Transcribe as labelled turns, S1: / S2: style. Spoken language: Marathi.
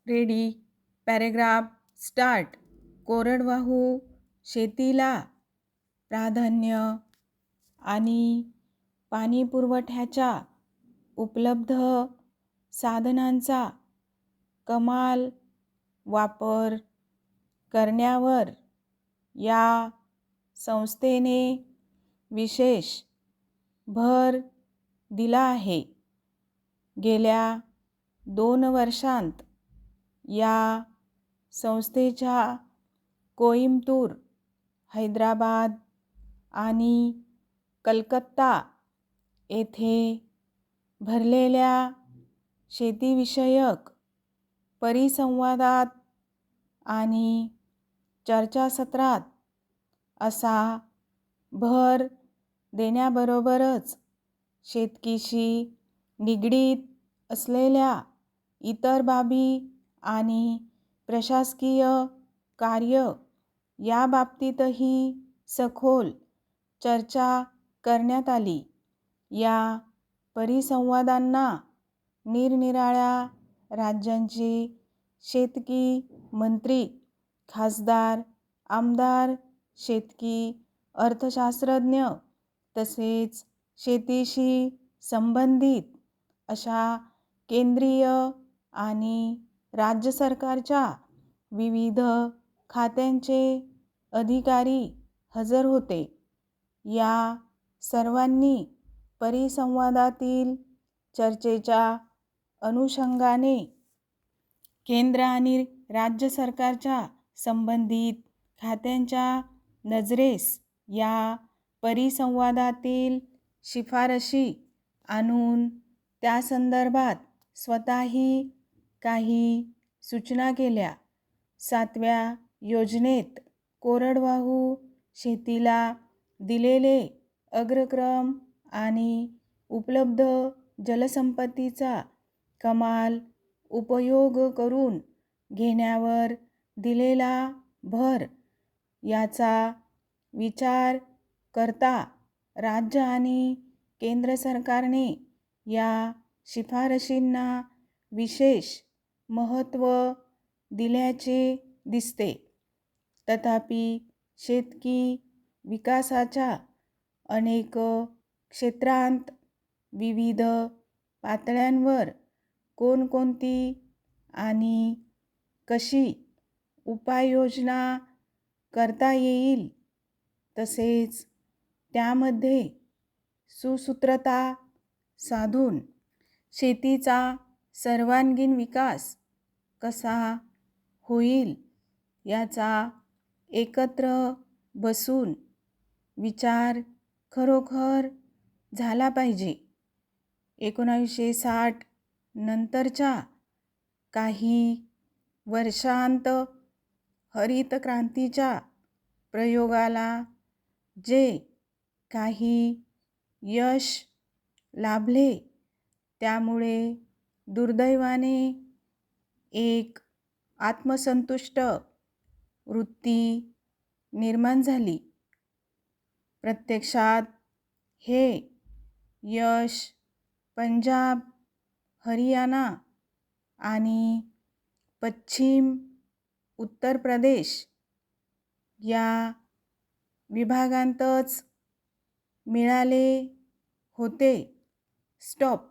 S1: रेडी. Paragraph start. कोरडवाहू शेतीला प्राधान्य आणि पाणी पुरवठ्याच्या उपलब्ध साधनांचा कमाल वापर करण्यावर या संस्थेने विशेष भर दिला आहे. गेल्या 2 वर्षांत या संस्थेच्या कोइंबतूर, हैदराबाद आणि कलकत्ता येथे भरलेल्या शेतीविषयक परिसंवादात आणि चर्चासत्रात असा भर देण्याबरोबरच शेतकीशी निगडीत असलेल्या इतर बाबी आणि प्रशासकीय कार्य याबाबतीतही सखोल चर्चा करण्यात आली. या परिसंवादांना निरनिराळ्या राज्यांची शेतकी मंत्री, खासदार, आमदार, शेतकी अर्थशास्त्रज्ञ तसेच शेतीशी संबंधित अशा केंद्रीय आणि राज्य सरकारच्या विविध खात्यांचे अधिकारी हजर होते. या सर्वांनी परिसंवादातील चर्चेच्या अनुषंगाने केंद्र आणि राज्य सरकारच्या संबंधित खात्यांच्या नजरेस या परिसंवादातील शिफारशी आणून त्या संदर्भात स्वतःही काही सूचना केल्या. 7व्या योजनेत कोरडवाहू शेतीला दिलेले अग्रक्रम आणि उपलब्ध जलसंपत्तीचा कमाल उपयोग करून घेण्यावर दिलेला भर याचा विचार करता राज्य आणि केंद्र सरकारने या शिफारशींना विशेष महत्त्व दिल्याचे दिसते. तथापि शेतकी विकासाच्या अनेक क्षेत्रांत विविध पातळ्यांवर कोणकोणती आणि कशी उपाययोजना करता येईल तसेच त्यामध्ये सुसूत्रता साधून शेतीचा सर्वांगीण विकास कसा होईल याचा एकत्र बसून विचार खरोखर झाला पाहिजे. 1960 नंतरच्या काही वर्षांत हरित क्रांतीच्या प्रयोगाला जे काही यश लाभले त्यामुळे दुर्दैवाने एक आत्मसंतुष्ट वृत्ती निर्माण झाली. प्रत्यक्षात हे यश पंजाब, हरियाणा आणि पश्चिम उत्तर प्रदेश या विभागांतच मिळाले होते. स्टॉप.